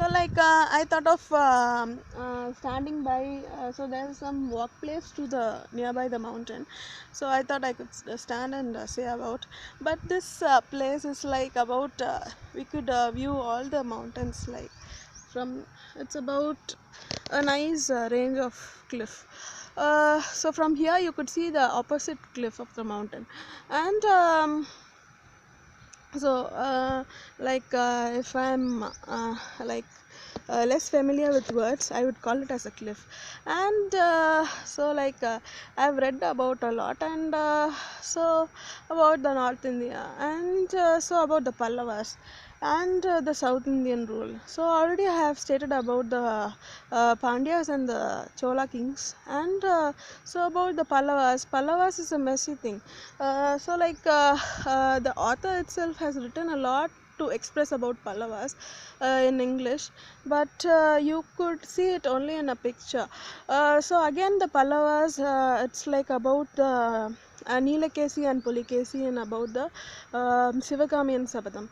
So I thought of standing by. So there's some walk place to the nearby the mountain. So I thought I could stand and say about. But this place is like about. We could view all the mountains like from. It's about a nice range of cliff. So from here you could see the opposite cliff of the mountain, and so if I'm like less familiar with words, I would call it as a cliff. And I've read about a lot, and so about the North India, and so about the Pallavas and the South Indian rule. So already I have stated about the Pandyas and the Chola kings, and so about the Pallavas. Pallavas is a messy thing. The author itself has written a lot to express about Pallavas in English, but you could see it only in a picture. So again, the Pallavas, it's like about the Nilakesi and Pulikesi, and about the Sivakami and Sabadam.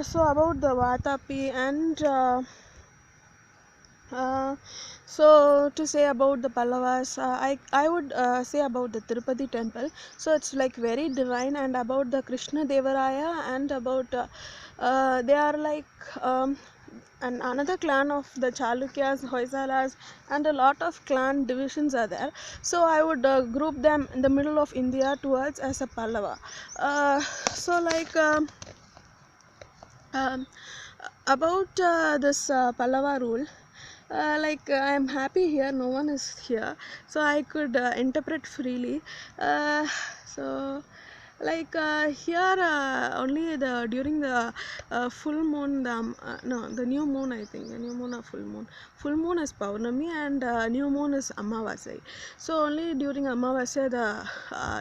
So about the Vatapi, and so to say about the Pallavas, I would say about the Tirupati temple. So it's like very divine, and about the Krishna Devaraya, and about they are like and another clan of the Chalukyas, Hoysalas, and a lot of clan divisions are there. So I would group them in the middle of India towards as a Pallava. Uh, so like. Um, about this Pallava rule, I'm happy here, no one is here, so I could interpret freely. Uh, so here only the during the full moon, no, the new moon, I think the new moon or full moon is Paurnami, and new moon is Amavasai. So only during Amavasai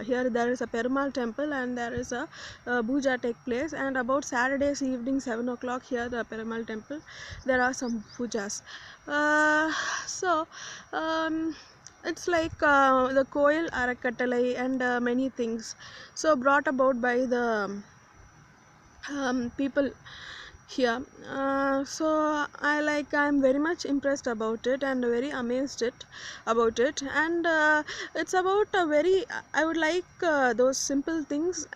here there is a Perumal temple, and there is a puja take place, and about Saturdays evening 7 o'clock here the Perumal temple there are some pujas. uh, so um, it's like the Koil Arakattalai, and many things so brought about by the people here. I'm very much impressed about it, and very amazed it about it, and it's about a very, I would like those simple things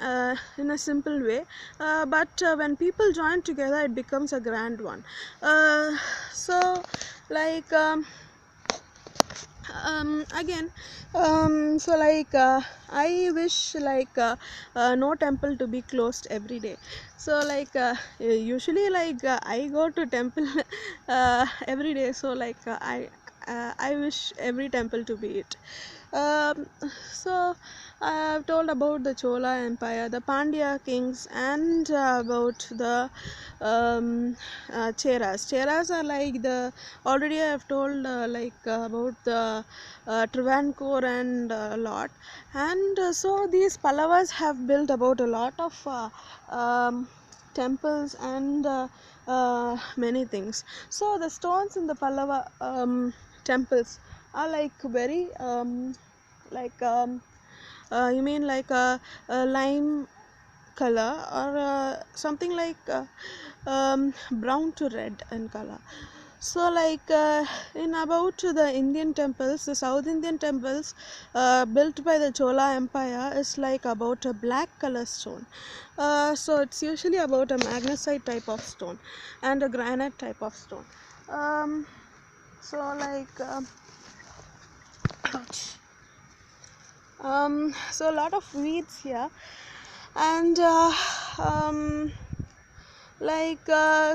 in a simple way, but when people join together it becomes a grand one. So like again I wish no temple to be closed every day. So usually I go to temple every day, so I wish every temple to be it. um, so I have told about the Chola Empire, the Pandya kings, and about the Cheras. Cheras are like the, already I have told about the Travancore and lot, and so these Pallavas have built about a lot of temples and many things. So the stones in the Pallava temples are like very like you mean like a lime color, or something like brown to red in color. So in about the Indian temples, the South Indian temples built by the Chola Empire is like about a black color stone. So it's usually about a magnesite type of stone and a granite type of stone. um, so like ouch. So a lot of weeds here, and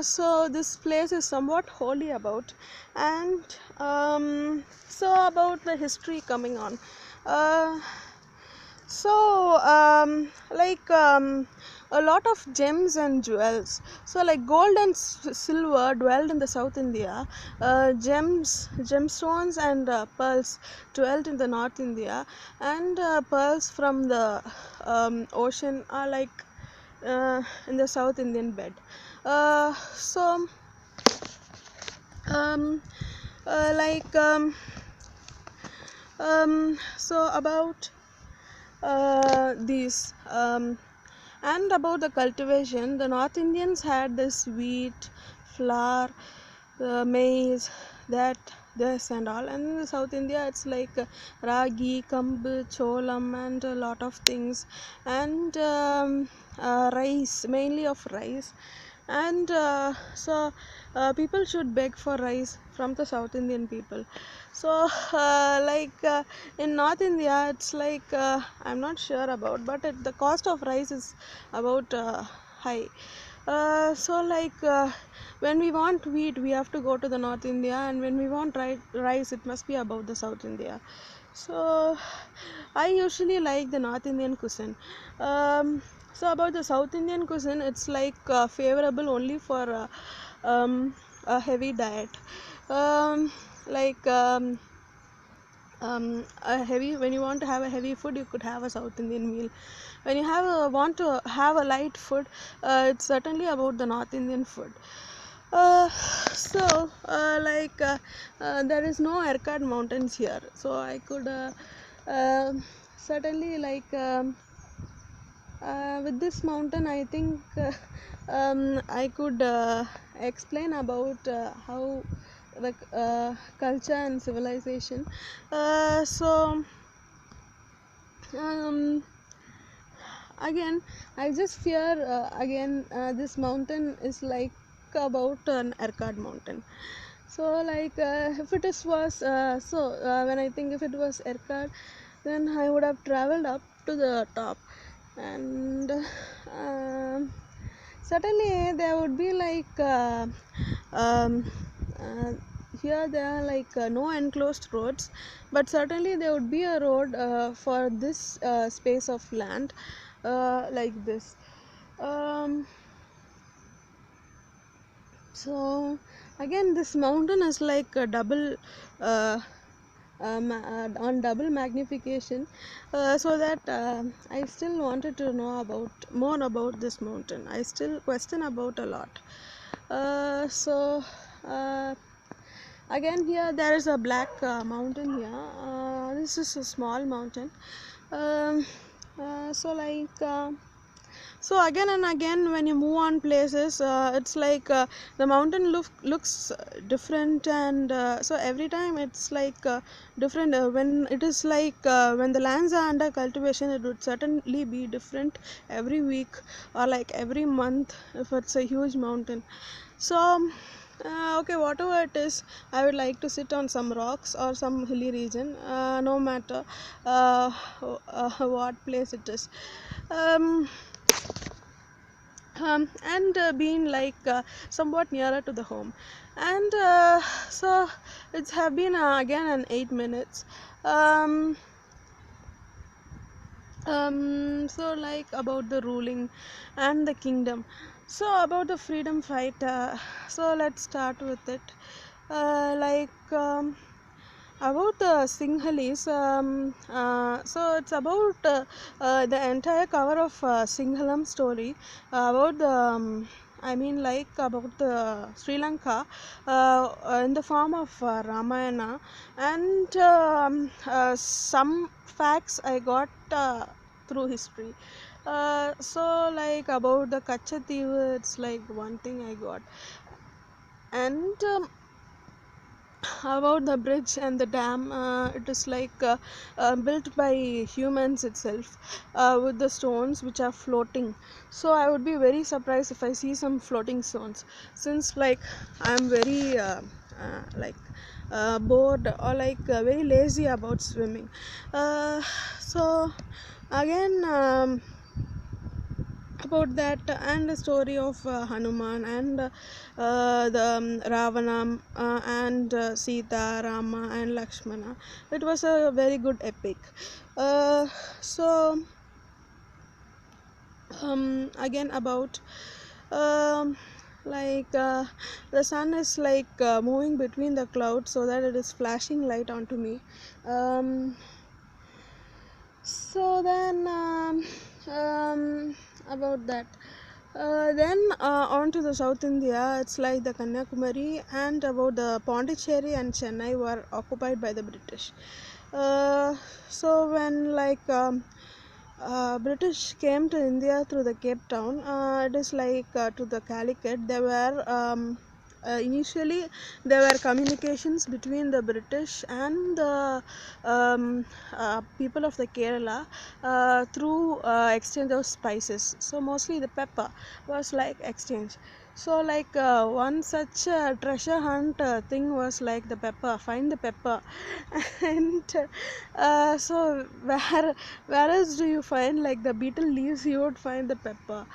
so this place is somewhat holy about, and so about the history coming on. uh, so a lot of gems and jewels. So like gold and silver dwelled in the South India, gemstones and pearls dwelt in the North India, and pearls from the ocean are in the South Indian bed. So um, uh, like so about these and about the cultivation, the North Indians had this wheat, flour, maize, that this and all. And in South India it's like ragi, kambu, cholam, and a lot of things. And rice, mainly of rice. And people should beg for rice from the South Indian people. So in North India it's like I'm not sure about, but the cost of rice is about high. When we want wheat we have to go to the North India, and when we want rice it must be about the South India. So I usually like the North Indian cuisine. So about the South Indian cuisine, it's like favorable only for a heavy diet. Um, like a heavy When you want to have a heavy food, you could have a South Indian meal. When you want to have a light food, it's certainly about the North Indian food. uh, there is no Erkard mountains here, so I could certainly with this mountain I think I could explain about how the culture and civilization. So um, Again, I just fear again this mountain is like about an Erkard mountain. So if it is was when I think if it was Erkard, then I would have traveled up to the top. And certainly there would be um, uh, here there are no enclosed roads, but certainly there would be a road for this space of land like this. um, so again this mountain is like a double on double magnification, so that I still wanted to know about more about this mountain. I still question about a lot. So Again, here there is a black mountain here. This is a small mountain. um, uh, so like uh, so again and again when you move on places, it's like the mountain looks different. And so every time it's like different. When it is when the lands are under cultivation, it would certainly be different every week or like every month if it's a huge mountain. So okay, whatever it is, I would like to sit on some rocks or some hilly region, no matter what place it is. um, and being somewhat nearer to the home. And so it's have been again an 8 minutes. So about the ruling and the kingdom. So about the freedom fight, so let's start with it. About the Sinhalese, so it's about the entire cover of Sinhalam story about the I mean about the Sri Lanka in the form of Ramayana. And some facts I got through history. About the Kachativ, it's like one thing I got. And about the bridge and the dam, it is built by humans itself, with the stones which are floating. So I would be very surprised if I see some floating stones, since I am very bored or very lazy about swimming. So again, about that, and the story of Hanuman, and the Ravana, and Sita, Rama, and Lakshmana. It was a very good epic. Uh, so Again about um, like the sun is moving between the clouds so that it is flashing light onto me. um, so then About that, then on to the South India, it's like the Kanyakumari, and about the Pondicherry and Chennai were occupied by the British. So when British came to India through the Cape Town, it is to the Calicut, they were initially there were communications between the British and the people of the Kerala through exchange of spices. So mostly the pepper was like exchange. So like one such treasure hunt thing was like the pepper, find the pepper. And so where else do you find like the beetle leaves, you would find the pepper.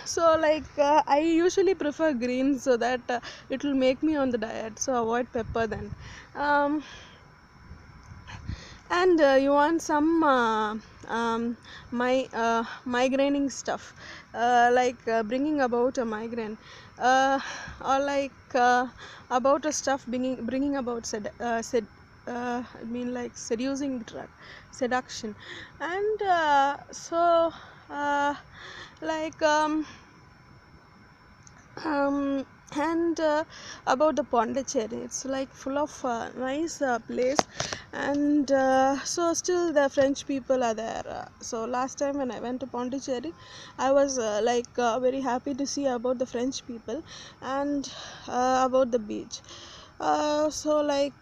So like I usually prefer green so that it will make me on the diet, so avoid pepper then. um, and you want some migraining stuff, like bringing about a migraine, or like about a stuff bringing about I mean like seducing drug, seduction. And uh, like um, and about the Pondicherry, it's like full of nice place. And so still the French people are there. So last time when I went to Pondicherry, I was very happy to see about the French people, and about the beach. So like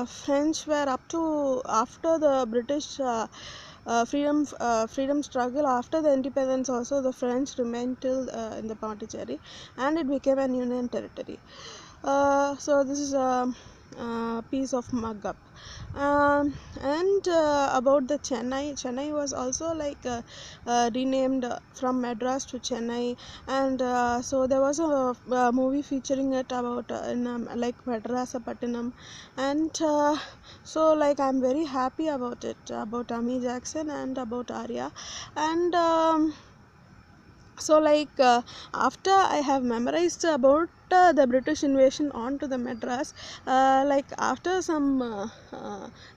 French were up to after the British freedom struggle. After the independence also, the French remained till in the Pondicherry, and it became an union territory. So this is a piece of mug up. And about the Chennai was also like renamed from Madras to Chennai. And so there was a movie featuring it about in like Madrasapattinam. And so like I'm very happy about it, about Ami Jackson and about Arya. And so like after I have memorized about the British invasion onto the Madras, like after some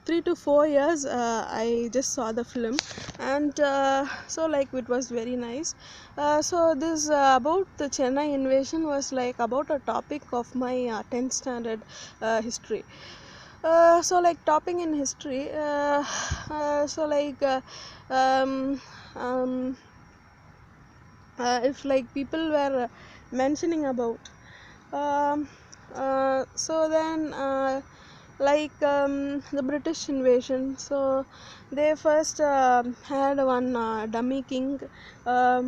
3 to 4 years, I just saw the film. And so like it was very nice. So this about the Chennai invasion was like about a topic of my 10th standard history. So like topping in history, so like um, um, if like people were mentioning about, um, so then the British invasion, so they first had one dummy king, a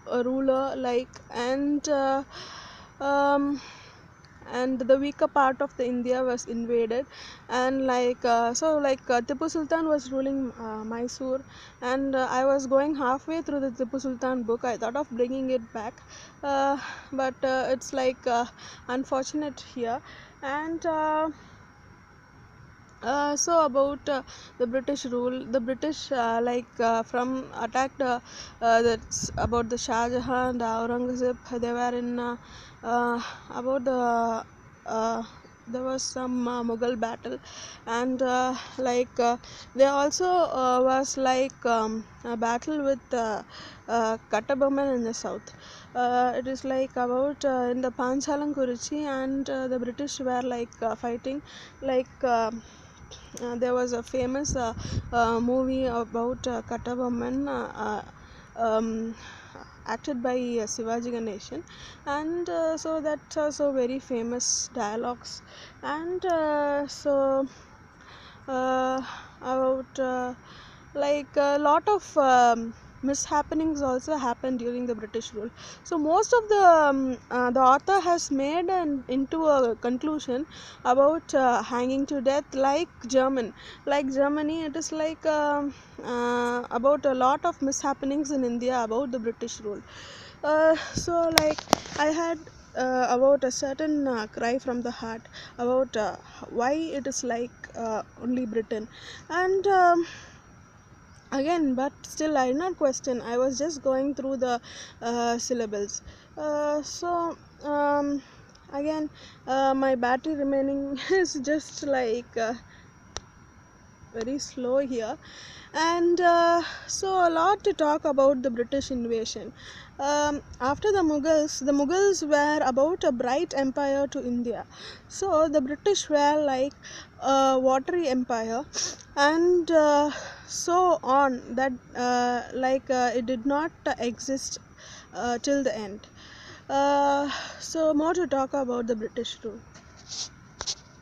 ruler, like. And and the weaker part of the India was invaded. And like Tipu Sultan was ruling Mysore. And I was going halfway through the Tipu Sultan book. I thought of bringing it back, but it's like unfortunate here. And so about the British rule, the British from attacked, that's about the Shah Jahan, the Aurangzeb. They were in about the there was some Mughal battle. And they also was like a battle with Kattabomman in the south. It is like about in the Panchalankuruchi. And the British were like fighting, like there was a famous movie about Kattabomman, acted by Shivaji Ganeshan. And so that's also very famous dialogues. And so about like a lot of mishappenings also happened during the British rule. So most of the author has made into a conclusion about hanging to death, like Germany. It is like about a lot of mishappenings in India about the British rule. So like I had about a certain cry from the heart about why it is like only Britain. And again, but still I did not question. I was just going through the syllables. So again, my battery remaining is just like very slow here. And so a lot to talk about the British invasion. After the Mughals were about a bright empire to India. So the British were like a watery empire. And so on that it did not exist till the end. Uh, so more to talk about the British rule.